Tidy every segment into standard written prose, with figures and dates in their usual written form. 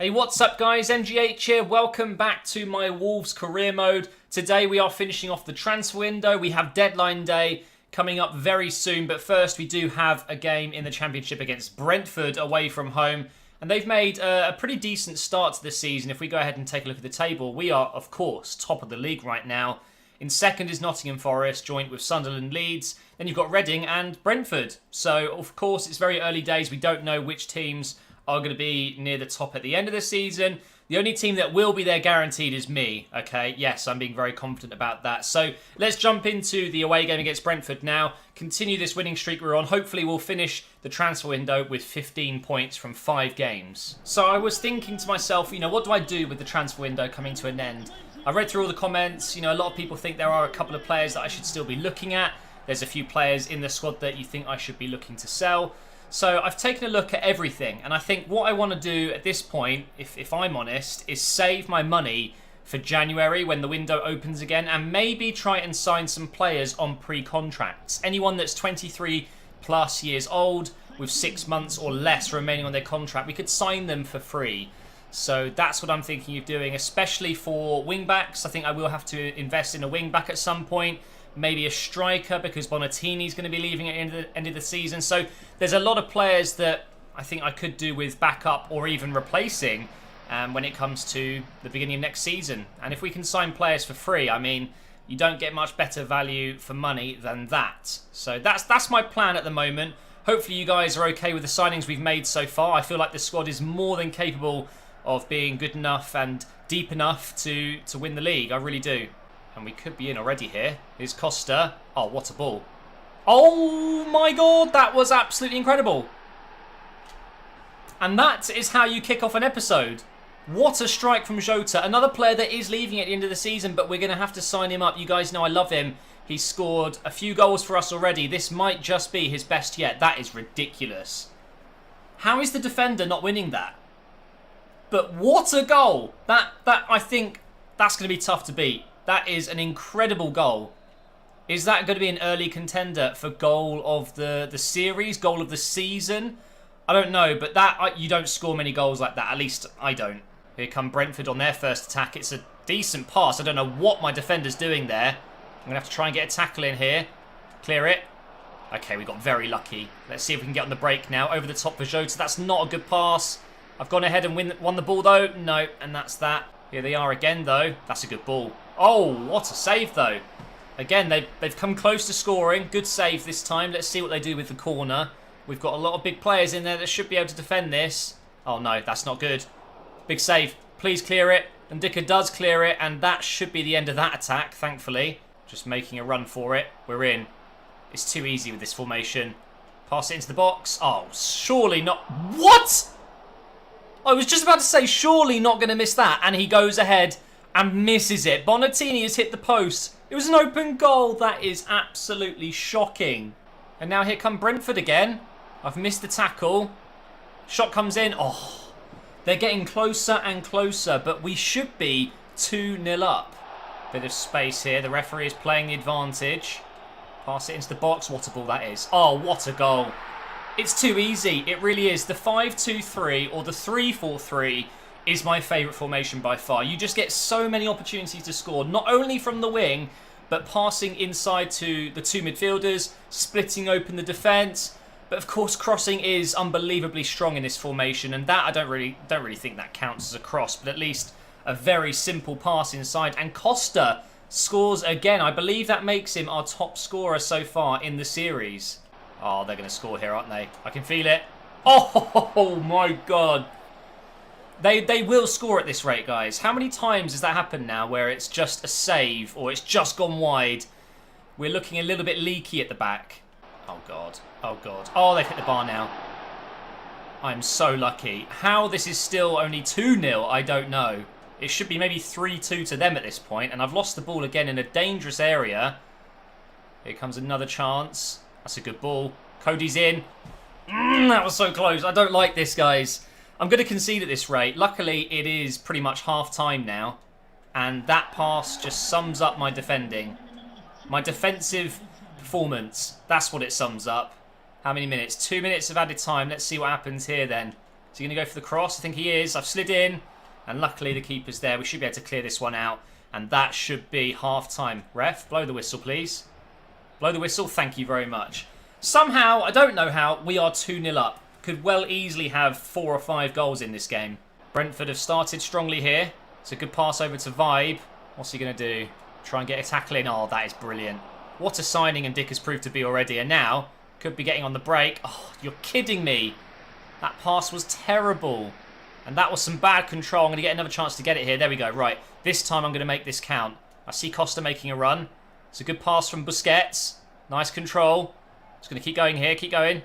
Hey, what's up guys, MGH here, welcome back to my Wolves career mode. Today we are finishing off the transfer window. We have deadline day coming up very soon, but first we do have a game in the Championship against Brentford away from home. And they've made a pretty decent start to this season. If we go ahead and take a look at the table, we are, of course, top of the league right now. In second is Nottingham Forest, joint with Sunderland, Leeds. Then you've got Reading and Brentford. So, of course, it's very early days. We don't know which teams are going to be near the top at the end of the season. The only team that will be there guaranteed is me, okay? Yes, I'm being very confident about that. So let's jump into the away game against Brentford now. Continue this winning streak we're on. Hopefully we'll finish the transfer window with 15 points from 5 games. So I was thinking to myself, what do I do with the transfer window coming to an end? I read through all the comments. A lot of people think there are a couple of players that I should still be looking at. There's a few players in the squad that you think I should be looking to sell. So I've taken a look at everything, and I think what I want to do at this point, if I'm honest, is save my money for January when the window opens again, and maybe try and sign some players on pre-contracts. Anyone that's 23 plus years old with 6 months or less remaining on their contract, we could sign them for free. So that's what I'm thinking of doing, especially for wing-backs. I think I will have to invest in a wing-back at some point. Maybe a striker because Bonatini's going to be leaving at the end of the season. So there's a lot of players that I think I could do with backup or even replacing when it comes to the beginning of next season. And if we can sign players for free, I mean, you don't get much better value for money than that. So that's my plan at the moment. Hopefully you guys are okay with the signings we've made so far. I feel like the squad is more than capable of being good enough and deep enough to win the league. I really do. And we could be in already here. Here's Costa. Oh, what a ball. Oh my god, that was absolutely incredible. And that is how you kick off an episode. What a strike from Jota. Another player that is leaving at the end of the season, but we're going to have to sign him up. You guys know I love him. He's scored a few goals for us already. This might just be his best yet. That is ridiculous. How is the defender not winning that? But what a goal. That I think that's going to be tough to beat. That is an incredible goal. Is that going to be an early contender for goal of the series, goal of the season? I don't know, but you don't score many goals like that. At least I don't. Here come Brentford on their first attack. It's a decent pass. I don't know what my defender's doing there. I'm going to have to try and get a tackle in here. Clear it. Okay, we got very lucky. Let's see if we can get on the break now. Over the top for Jota. That's not a good pass. I've gone ahead and won the ball though. No, and that's that. Here they are again though. That's a good ball. Oh, what a save though. Again, they've come close to scoring. Good save this time. Let's see what they do with the corner. We've got a lot of big players in there that should be able to defend this. Oh no, that's not good. Big save. Please clear it. And Dicker does clear it, and that should be the end of that attack, thankfully. Just making a run for it. We're in. It's too easy with this formation. Pass it into the box. Oh, surely not. What? I was just about to say, surely not going to miss that. And he goes ahead and misses it. Bonatini has hit the post. It was an open goal. That is absolutely shocking. And now here come Brentford again. I've missed the tackle. Shot comes in. Oh, they're getting closer and closer, but we should be 2-0 up. Bit of space here. The referee is playing the advantage. Pass it into the box. What a ball that is. Oh, what a goal. It's too easy. It really is. The 5-2-3 or the 3-4-3 is my favourite formation by far. You just get so many opportunities to score, not only from the wing, but passing inside to the 2 midfielders, splitting open the defence. But of course, crossing is unbelievably strong in this formation, and that I don't really think that counts as a cross, but at least a very simple pass inside. And Costa scores again. I believe that makes him our top scorer so far in the series. Oh, they're going to score here, aren't they? I can feel it. Oh my god. They will score at this rate, guys. How many times has that happened now where it's just a save or it's just gone wide? We're looking a little bit leaky at the back. Oh, God. Oh, God. Oh, they've hit the bar now. I'm so lucky. How this is still only 2-0, I don't know. It should be maybe 3-2 to them at this point, and I've lost the ball again in a dangerous area. Here comes another chance. That's a good ball. Cody's in. That was so close. I don't like this, guys. I'm going to concede at this rate. Luckily, it is pretty much half-time now. And that pass just sums up my defending. My defensive performance. That's what it sums up. How many minutes? 2 minutes of added time. Let's see what happens here then. Is he going to go for the cross? I think he is. I've slid in. And luckily the keeper's there. We should be able to clear this one out. And that should be half-time. Ref, blow the whistle, please. Blow the whistle. Thank you very much. Somehow, I don't know how, we are 2-0 up. Could well easily have 4 or 5 goals in this game. Brentford have started strongly here. It's a good pass over to Vibe. What's he going to do? Try and get a tackle in. Oh, that is brilliant. What a signing and Dick has proved to be already. And now, could be getting on the break. Oh, you're kidding me. That pass was terrible. And that was some bad control. I'm going to get another chance to get it here. There we go. Right. This time I'm going to make this count. I see Costa making a run. It's a good pass from Busquets. Nice control. Just going to keep going here. Keep going.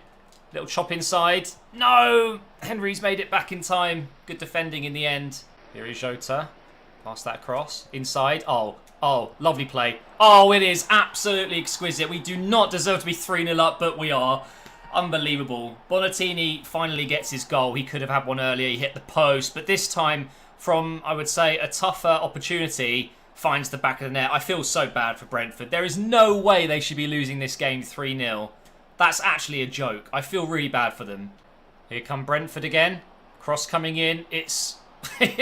Little chop inside. No! Henry's made it back in time. Good defending in the end. Here is Jota. Pass that across. Inside. Oh, lovely play. Oh, it is absolutely exquisite. We do not deserve to be 3-0 up, but we are. Unbelievable. Bonatini finally gets his goal. He could have had one earlier. He hit the post. But this time, from, I would say, a tougher opportunity, finds the back of the net. I feel so bad for Brentford. There is no way they should be losing this game 3-0. That's actually a joke. I feel really bad for them. Here come Brentford again. Cross coming in. It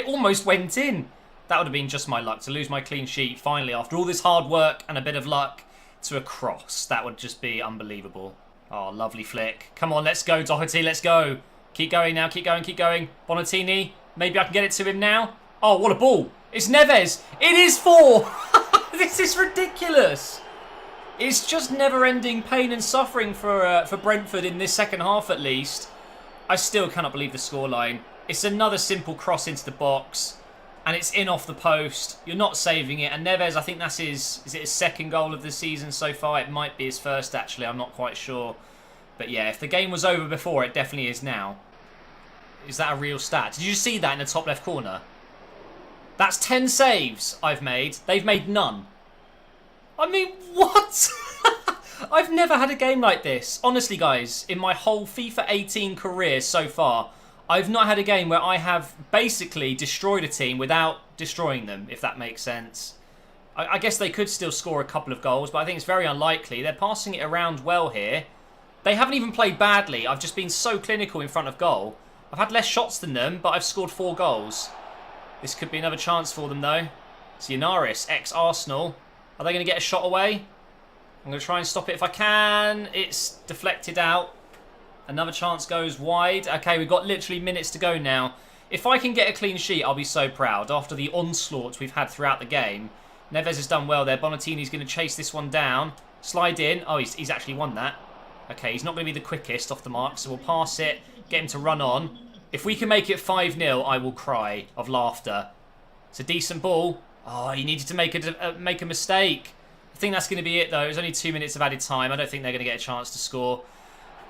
almost went in. That would have been just my luck to lose my clean sheet finally after all this hard work and a bit of luck to a cross. That would just be unbelievable. Oh, lovely flick. Come on, let's go, Doherty. Let's go. Keep going now. Keep going, keep going. Bonatini. Maybe I can get it to him now. Oh, what a ball. It's Neves. It is 4. This is ridiculous. It's just never-ending pain and suffering for Brentford in this second half at least. I still cannot believe the scoreline. It's another simple cross into the box. And it's in off the post. You're not saving it. And Neves, I think that's his second goal of the season so far? It might be his first, actually. I'm not quite sure. But yeah, if the game was over before, it definitely is now. Is that a real stat? Did you see that in the top left corner? That's 10 saves I've made. They've made none. I mean, what? I've never had a game like this. Honestly, guys, in my whole FIFA 18 career so far, I've not had a game where I have basically destroyed a team without destroying them, if that makes sense. I guess they could still score a couple of goals, but I think it's very unlikely. They're passing it around well here. They haven't even played badly. I've just been so clinical in front of goal. I've had less shots than them, but I've scored 4 goals. This could be another chance for them, though. It's Yanaris, ex-Arsenal. Are they going to get a shot away? I'm going to try and stop it if I can. It's deflected out. Another chance goes wide. Okay, we've got literally minutes to go now. If I can get a clean sheet, I'll be so proud. After the onslaught we've had throughout the game. Neves has done well there. Bonatini's going to chase this one down. Slide in. Oh, he's actually won that. Okay, he's not going to be the quickest off the mark, so we'll pass it. Get him to run on. If we can make it 5-0, I will cry of laughter. It's a decent ball. Oh, he needed to make a mistake. I think that's going to be it, though. It was only 2 minutes of added time. I don't think they're going to get a chance to score.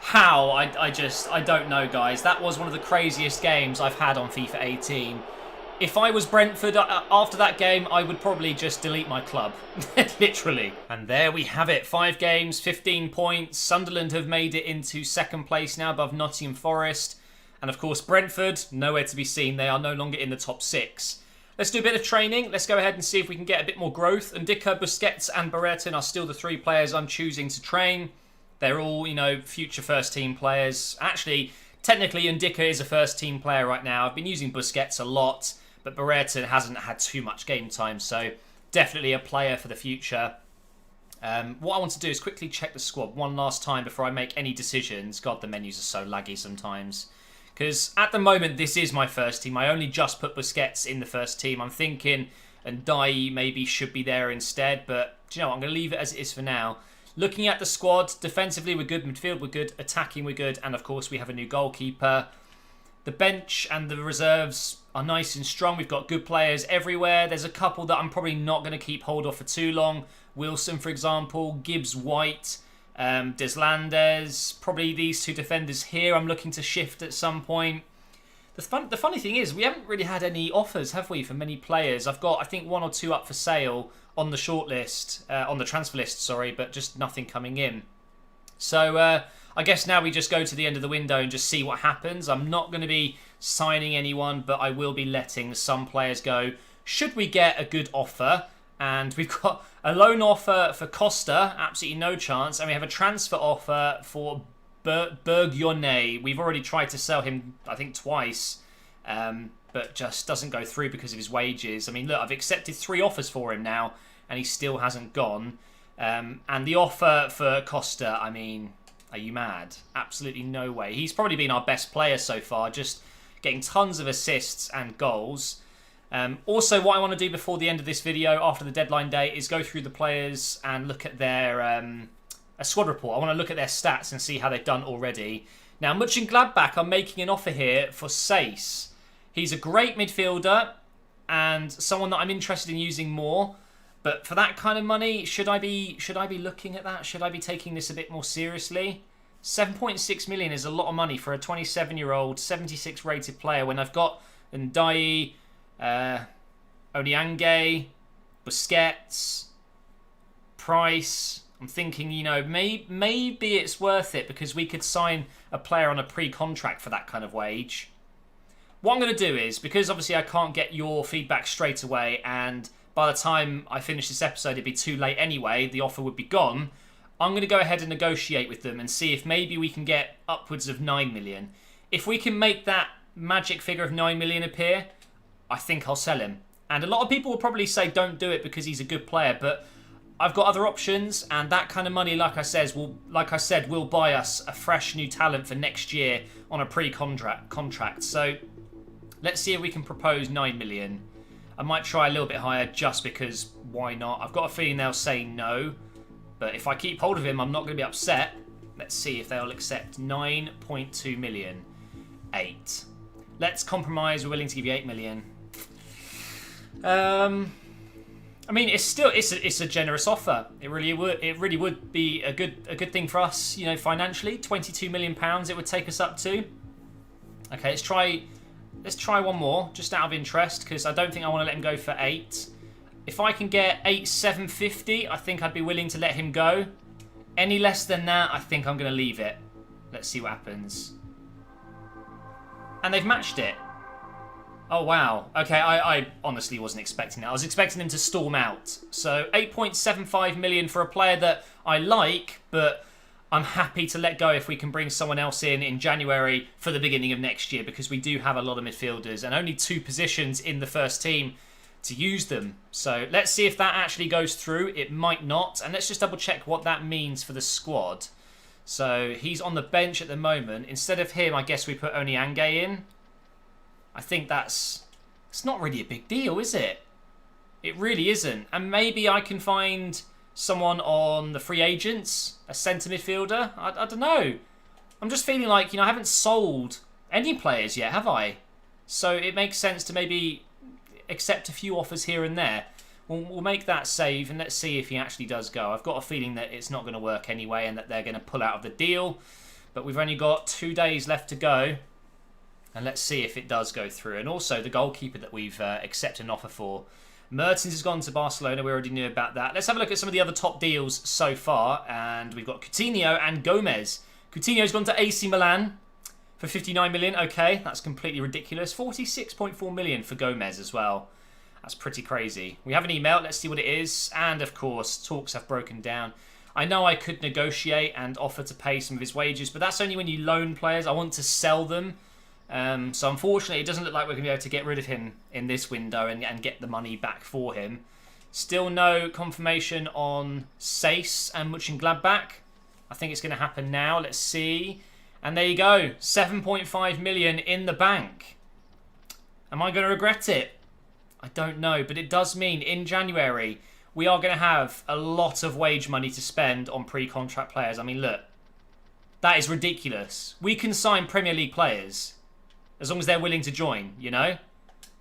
How? I don't know, guys. That was one of the craziest games I've had on FIFA 18. If I was Brentford after that game, I would probably just delete my club. Literally. And there we have it. 5 games, 15 points. Sunderland have made it into second place now above Nottingham Forest. And of course, Brentford, nowhere to be seen. They are no longer in the top 6. Let's do a bit of training. Let's go ahead and see if we can get a bit more growth. And Ndicka, Busquets and Brereton are still the 3 players I'm choosing to train. They're all, you know, future first-team players. Actually, technically, Ndicka is a first-team player right now. I've been using Busquets a lot, but Brereton hasn't had too much game time, so definitely a player for the future. What I want to do is quickly check the squad one last time before I make any decisions. God, the menus are so laggy sometimes. Because at the moment, this is my first team. I only just put Busquets in the first team. I'm thinking Ndiaye maybe should be there instead, but do you know what? I'm going to leave it as it is for now. Looking at the squad, defensively we're good, midfield we're good, attacking we're good, and of course we have a new goalkeeper. The bench and the reserves are nice and strong. We've got good players everywhere. There's a couple that I'm probably not going to keep hold of for too long. Wilson, for example, Gibbs White, Deslandes, probably these 2 defenders here I'm looking to shift at some point. The funny thing is, we haven't really had any offers, have we, for many players? I've got, I think, 1 or 2 up for sale on the shortlist, on the transfer list, sorry, but just nothing coming in. So I guess now we just go to the end of the window and just see what happens. I'm not going to be signing anyone, but I will be letting some players go should we get a good offer. And we've got a loan offer for Costa, absolutely no chance. And we have a transfer offer for Bergione. We've already tried to sell him, I think, twice, but just doesn't go through because of his wages. I mean, look, I've accepted 3 offers for him now, and he still hasn't gone. And the offer for Costa, I mean, are you mad? Absolutely no way. He's probably been our best player so far, just getting tons of assists and goals. Also, what I want to do before the end of this video, after the deadline day, is go through the players and look at their a squad report. I want to look at their stats and see how they've done already. Now, Mönchengladbach are making an offer here for Sace. He's a great midfielder and someone that I'm interested in using more. But for that kind of money, should I be looking at that? Should I be taking this a bit more seriously? 7.6 million is a lot of money for a 27-year-old, 76 rated player when I've got Ndai, Oniange, Busquets, Price. I'm thinking, you know, maybe it's worth it because we could sign a player on a pre-contract for that kind of wage. What I'm going to do is, because obviously I can't get your feedback straight away, and by the time I finish this episode it'd be too late anyway, the offer would be gone, I'm going to go ahead and negotiate with them and see if maybe we can get upwards of 9 million. If we can make that magic figure of 9 million appear, I think I'll sell him. And a lot of people will probably say don't do it because he's a good player, but I've got other options, and that kind of money, like I said, will buy us a fresh new talent for next year on a contract. So let's see if we can propose 9 million. I might try a little bit higher just because why not? I've got a feeling they'll say no, but if I keep hold of him, I'm not going to be upset. Let's see if they'll accept 9.2 million. 8. Let's compromise. We're willing to give you 8 million. I mean, it's a generous offer. It really would be a good thing for us, you know, financially. £22 million it would take us up to. Okay, let's try one more, just out of interest, because I don't think I want to let him go for 8. If I can get 8,750, I think I'd be willing to let him go. Any less than that, I think I'm going to leave it. Let's see what happens. And they've matched it. Oh, wow. Okay, I honestly wasn't expecting that. I was expecting them to storm out. So 8.75 million for a player that I like, but I'm happy to let go if we can bring someone else in January for the beginning of next year, because we do have a lot of midfielders and only 2 positions in the first team to use them. So let's see if that actually goes through. It might not. And let's just double check what that means for the squad. So he's on the bench at the moment. Instead of him, I guess we put Oniange in. I think it's not really a big deal, is it? It really isn't. And maybe I can find someone on the free agents, a centre midfielder. I don't know. I'm just feeling like, you know, I haven't sold any players yet, have I? So it makes sense to maybe accept a few offers here and there. We'll make that save and let's see if he actually does go. I've got a feeling that it's not going to work anyway and that they're going to pull out of the deal. But we've only got 2 days left to go. And let's see if it does go through. And also the goalkeeper that we've accepted an offer for. Mertens has gone to Barcelona. We already knew about that. Let's have a look at some of the other top deals so far. And we've got Coutinho and Gomez. Coutinho's gone to AC Milan for 59 million. Okay, that's completely ridiculous. 46.4 million for Gomez as well. That's pretty crazy. We have an email. Let's see what it is. And of course, talks have broken down. I know I could negotiate and offer to pay some of his wages, but that's only when you loan players. I want to sell them. So unfortunately, it doesn't look like we're going to be able to get rid of him in this window and get the money back for him. Still no confirmation on Sace and Mönchengladbach. I think it's going to happen now. Let's see. And there you go. 7.5 million in the bank. Am I going to regret it? I don't know. But it does mean in January, we are going to have a lot of wage money to spend on pre-contract players. I mean, look. That is ridiculous. We can sign Premier League players as long as they're willing to join, you know?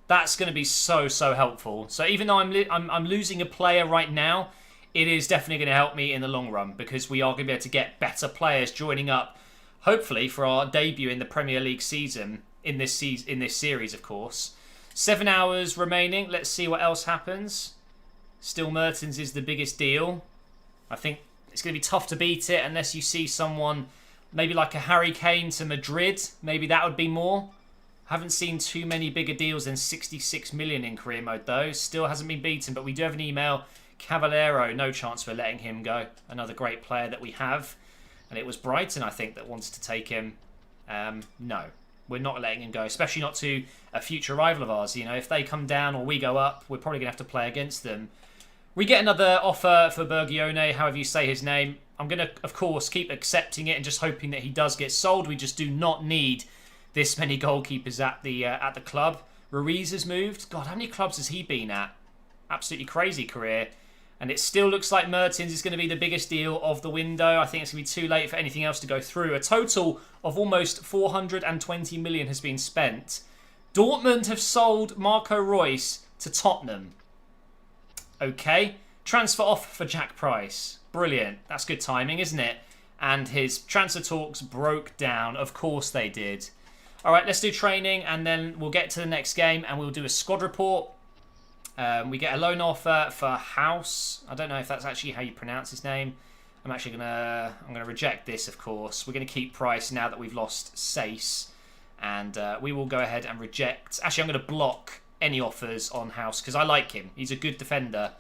That's going to be so helpful. So even though I'm losing a player right now, it is definitely going to help me in the long run because we are going to be able to get better players joining up, hopefully, for our debut in the Premier League season, in this series, of course. 7 hours remaining. Let's see what else happens. Still Mertens is the biggest deal. I think it's going to be tough to beat it unless you see someone, maybe like a Harry Kane to Madrid. Maybe that would be more. Haven't seen too many bigger deals than 66 million in career mode though. Still hasn't been beaten, but we do have an email. Cavallero, no chance for letting him go. Another great player that we have. And it was Brighton, I think, that wanted to take him. No, we're not letting him go, especially not to a future rival of ours. You know, if they come down or we go up, we're probably going to have to play against them. We get another offer for Bergione, however you say his name. I'm going to, of course, keep accepting it and just hoping that he does get sold. We just do not need this many goalkeepers at the club. Ruiz has moved. God, how many clubs has he been at? Absolutely crazy career. And it still looks like Mertens is going to be the biggest deal of the window. I think it's going to be too late for anything else to go through. A total of almost 420 million has been spent. Dortmund have sold Marco Reus to Tottenham. Okay. Transfer off for Jack Price. Brilliant. That's good timing, isn't it? And his transfer talks broke down. Of course they did. All right, let's do training and then we'll get to the next game and we'll do a squad report. We get a loan offer for House. I don't know if that's actually how you pronounce his name. I'm gonna reject this, of course. We're gonna keep Price now that we've lost Sace, and we will go ahead and reject. Actually, I'm gonna block any offers on House because I like him. He's a good defender.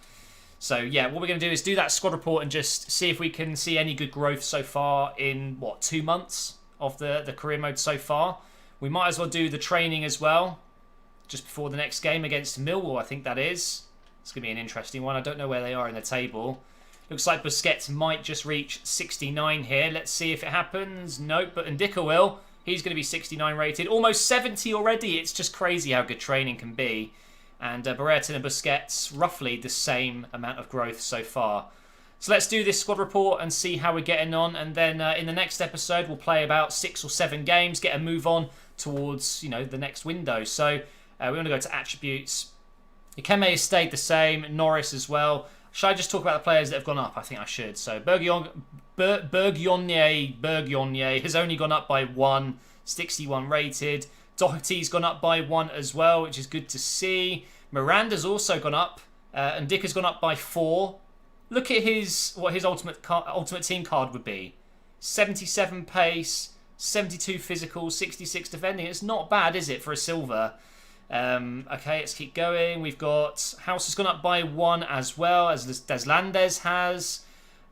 So yeah, what we're gonna do is do that squad report and just see if we can see any good growth so far in 2 months of the career mode so far. We might as well do the training as well. Just before the next game against Millwall, I think that is. It's going to be an interesting one. I don't know where they are in the table. Looks like Busquets might just reach 69 here. Let's see if it happens. Nope, but Ndicka will. He's going to be 69 rated. Almost 70 already. It's just crazy how good training can be. And Berrettini and Busquets, roughly the same amount of growth so far. So let's do this squad report and see how we're getting on. And then in the next episode, we'll play about 6 or 7 games, get a move on towards, the next window. So we want to go to attributes. Ikeme has stayed the same. Norris as well. Should I just talk about the players that have gone up? I think I should. So Bergione has only gone up by 1. 61 rated. Doherty's gone up by 1 as well, which is good to see. Miranda's also gone up. And Dick has gone up by 4. Look at what his ultimate team card would be. 77 pace, 72 physical, 66 defending. It's not bad, is it, for a silver? Okay, let's keep going. We've got House has gone up by 1 as well, as Deslandes has.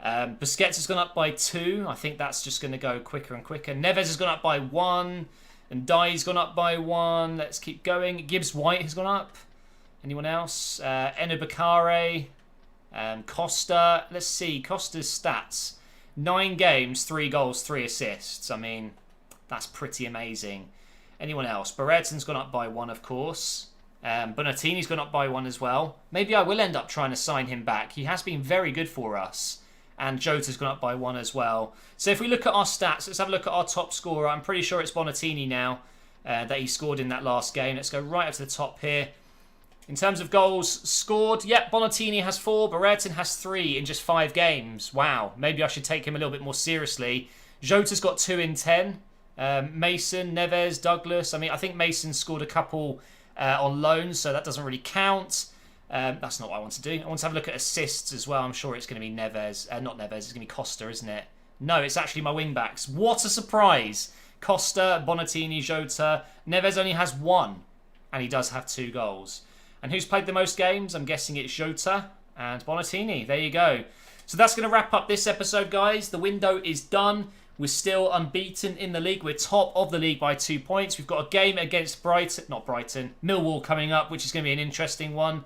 Busquets has gone up by 2. I think that's just going to go quicker and quicker. Neves has gone up by 1. And Dye's gone up by 1. Let's keep going. Gibbs White has gone up. Anyone else? Eno Bakare. Costa. Let's see. Costa's stats. 9 games, 3 goals, 3 assists. I mean, that's pretty amazing. Anyone else? Berrettini's gone up by 1, of course. Bonatini's gone up by 1 as well. Maybe I will end up trying to sign him back. He has been very good for us. And Jota's gone up by 1 as well. So if we look at our stats, let's have a look at our top scorer. I'm pretty sure it's Bonatini now that he scored in that last game. Let's go right up to the top here. In terms of goals scored, yep, Bonatini has 4. Berrettini has 3 in just 5 games. Wow, maybe I should take him a little bit more seriously. Jota's got 2 in 10. Mason, Neves, Douglas. I mean, I think Mason scored a couple on loan, so that doesn't really count. That's not what I want to do. I want to have a look at assists as well. I'm sure it's going to be Neves. Not Neves, it's going to be Costa, isn't it? No, it's actually my wing-backs. What a surprise. Costa, Bonatini, Jota. Neves only has 1, and he does have 2 goals. And who's played the most games? I'm guessing it's Jota and Bonatini. There you go. So that's going to wrap up this episode, guys. The window is done. We're still unbeaten in the league. We're top of the league by 2 points. We've got a game against Millwall coming up, which is going to be an interesting one.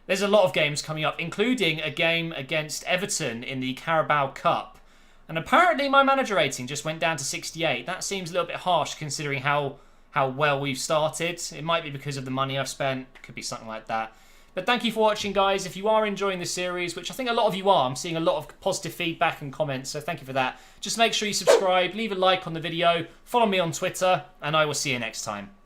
There's a lot of games coming up, including a game against Everton in the Carabao Cup. And apparently my manager rating just went down to 68. That seems a little bit harsh considering how well we've started. It might be because of the money I've spent. Could be something like that. But thank you for watching, guys. If you are enjoying the series, which I think a lot of you are, I'm seeing a lot of positive feedback and comments, so thank you for that. Just make sure you subscribe, leave a like on the video, follow me on Twitter, and I will see you next time.